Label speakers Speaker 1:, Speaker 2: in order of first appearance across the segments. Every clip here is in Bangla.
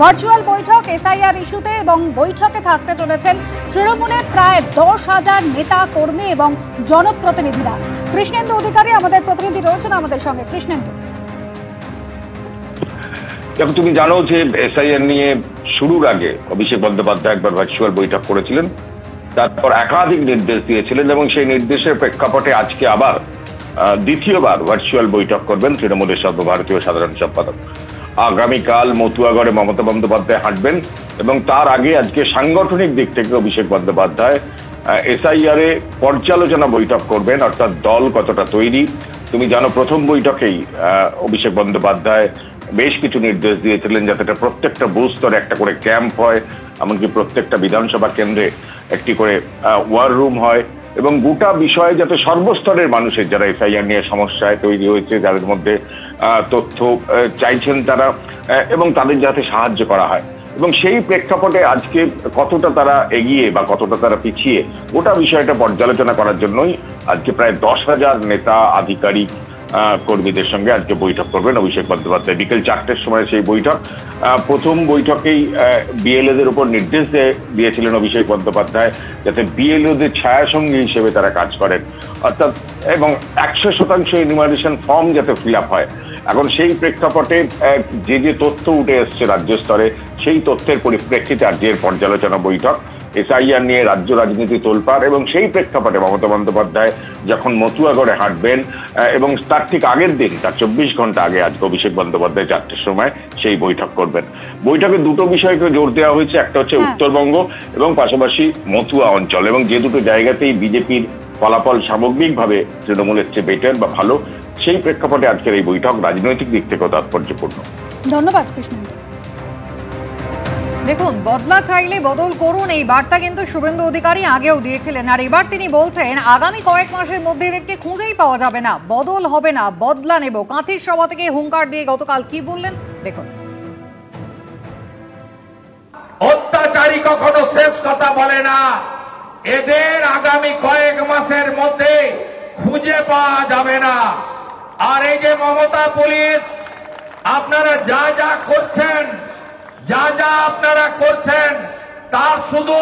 Speaker 1: ভার্চুয়াল বৈঠক এসআইআর ইস্যুতে এবং বৈঠকে থাকতে চলেছেন তৃণমূলের প্রায় 10,000 নেতা কর্মী এবং জনপ্রতিনিধিরা। কৃষ্ণেন্দু অধিকারী আমাদের প্রতিনিধি রয়েছেন আমাদের সঙ্গে। কৃষ্ণেন্দু,
Speaker 2: দেখো, তুমি জানো যে এসআইআর নিয়ে শুরুর আগে অভিষেক বন্দ্যোপাধ্যায় একবার ভার্চুয়াল বৈঠক করেছিলেন, তারপর একাধিক নির্দেশ দিয়েছিলেন এবং সেই নির্দেশের প্রেক্ষাপটে আজকে আবার দ্বিতীয়বার ভার্চুয়াল বৈঠক করবেন তৃণমূলের সর্বভারতীয় সাধারণ সম্পাদক। আগামীকাল মতুয়াগড়ে মমতা বন্দ্যোপাধ্যায় হাঁটবেন এবং তার আগে আজকে সাংগঠনিক দিক থেকে অভিষেক বন্দ্যোপাধ্যায় এসআইআর এ পর্যালোচনা বৈঠক করবেন, অর্থাৎ দল কতটা তৈরি। তুমি জানো প্রথম বৈঠকেই অভিষেক বন্দ্যোপাধ্যায় বেশ কিছু নির্দেশ দিয়েছিলেন যাতে প্রত্যেকটা বুথ স্তরে একটা করে ক্যাম্প হয়, এমনকি প্রত্যেকটা বিধানসভা কেন্দ্রে একটি করে ওয়ার রুম হয় এবং গোটা বিষয়ে যাতে সর্বস্তরের মানুষের যারা এসআইআর নিয়ে সমস্যায় তৈরি হয়েছে, যাদের মধ্যে তথ্য চাইছেন তারা, এবং তাদের যাতে সাহায্য করা হয়। এবং সেই প্রেক্ষাপটে আজকে কতটা তারা এগিয়ে বা কতটা তারা পিছিয়ে গোটা বিষয়টা পর্যালোচনা করার জন্যই আজকে প্রায় 10,000 নেতা আধিকারিক কর্মীদের সঙ্গে আজকে বৈঠক করবেন অভিষেক বন্দ্যোপাধ্যায়। বিকেল 4টের সময় সেই বৈঠক। প্রথম বৈঠকেই বিএলওদের উপর নির্দেশ দিয়েছিলেন অভিষেক বন্দ্যোপাধ্যায় যাতে বিএলওদের ছায়াসঙ্গী হিসেবে তারা কাজ করেন, অর্থাৎ এবং 100% এনিমারেশন ফর্ম যাতে ফিল আপ হয়। এখন সেই প্রেক্ষাপটে যে তথ্য উঠে এসছে রাজ্য স্তরে, সেই তথ্যের পরিপ্রেক্ষিতে আজকের পর্যালোচনা বৈঠক। এসআইআর নিয়ে রাজ্য রাজনীতি তোলপাড় এবং সেই প্রেক্ষাপটে মমতা বন্দ্যোপাধ্যায় যখন মতুয়াগড়ে হাঁটবেন এবং তার ঠিক আগের দিন, তার 24 ঘন্টা আগে আজকে অভিষেক বন্দ্যোপাধ্যায় 4টের সময় সেই বৈঠক করবেন। বৈঠকে দুটো বিষয়কে জোর দেওয়া হয়েছে, একটা হচ্ছে উত্তরবঙ্গ এবং পাশাপাশি মতুয়া অঞ্চল, এবং যে দুটো জায়গাতেই বিজেপির ফলাফল সামগ্রিকভাবে তৃণমূলের চেয়ে বেটার বা ভালো, সেই প্রেক্ষাপটে আজকের এই বৈঠক রাজনৈতিক দিক থেকেও তাৎপর্যপূর্ণ।
Speaker 1: ধন্যবাদ কৃষ্ণেন্দু।
Speaker 3: দেখুন, বদলা চাইলে বদল করুন, এই বার্তা কিন্তু শুভেন্দু অধিকারী আগেও দিয়েছিলেন, আর এবার তিনি বলছেন আগামী কয়েক মাসের মধ্যে এদেরকে খুঁজেই পাওয়া যাবে না, বদল হবে না, বদলা নেব। কাঁথির সভা থেকে হুঙ্কার দিয়ে গতকাল কি বললেন দেখুন।
Speaker 4: অত্যাচারী কখনো শেষ কথা বলে না, এদের আগামী কয়েক মাসের মধ্যে খুঁজে পাওয়া যাবে না। আর এই যে মমতা পুলিশ, আপনারা যা যা করছেন, যা যা আপনারা করছেন তার শুধু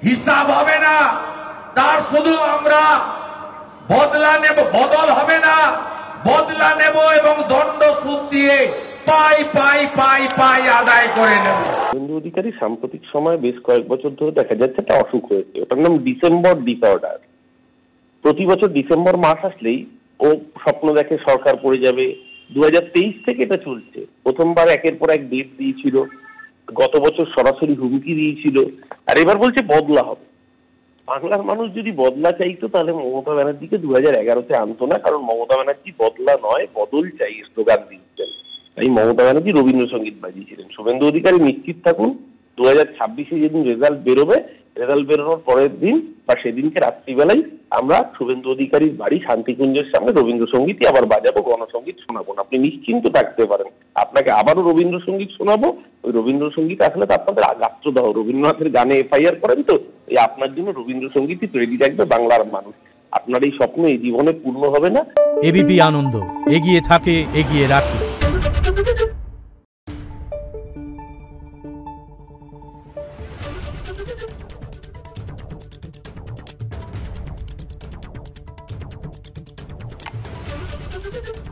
Speaker 4: হিসাব হবে না, তার শুধু আমরা বদলা নেব, বদল হবে না, বদলা নেব এবং দণ্ড সুদ দিয়ে পাই পাই পাই পাই আদায় করে নেব।
Speaker 5: শুভেন্দু অধিকারী সাম্প্রতিক সময়ে বেশ কয়েক বছর ধরে দেখা যাচ্ছে একটা অসুখ হয়েছে, ওটার নাম ডিসেম্বর ডিসঅর্ডার। প্রতি বছর ডিসেম্বর মাস আসলেই ও স্বপ্ন দেখে সরকার পড়ে যাবে। 2023 থেকে এটা চলছে। প্রথমবার একের পর এক ডেট দিয়েছিল, গত বছর সরাসরি হুমকি দিয়েছিল, আর এবার বলছে বদলা হবে। বাংলার মানুষ যদি বদলা চাইতো তাহলে মমতা ব্যানার্জিকে 2011-তে আনতো না, কারণ মমতা ব্যানার্জি বদলা নয় বদল চাই স্লোগান দিচ্ছেন। তাই মমতা ব্যানার্জি রবীন্দ্রসঙ্গীত বাজিয়েছিলেন। শুভেন্দু অধিকারী নিশ্চিত থাকুন, 2026-এ যেদিন রেজাল্ট বেরোবে, রেজাল্ট বেরোনোর পরের দিন বা সেদিনকে রাত্রিবেলায় আমরা শুভেন্দু অধিকারীর বাড়ি শান্তিকুঞ্জের সামনে রবীন্দ্রসঙ্গীতই আবার বাজাবো, গণসঙ্গীত শোনাবো না। আপনি নিশ্চিন্ত থাকতে পারেন, আপনাকে আবারও রবীন্দ্রসঙ্গীত শোনাবো। ওই রবীন্দ্রসঙ্গীত আসলে তো আপনাদের গাত্রদাহ, রবীন্দ্রনাথের গানে এফআইআর করেন তো, এই আপনার জন্য রবীন্দ্রসঙ্গীতই রেডি রাখবে বাংলার মানুষ। আপনার এই স্বপ্ন এই জীবনে পূর্ণ হবে না।
Speaker 6: এবিপি আনন্দ এগিয়ে থাকে, এগিয়ে রাখে।
Speaker 7: Thank you.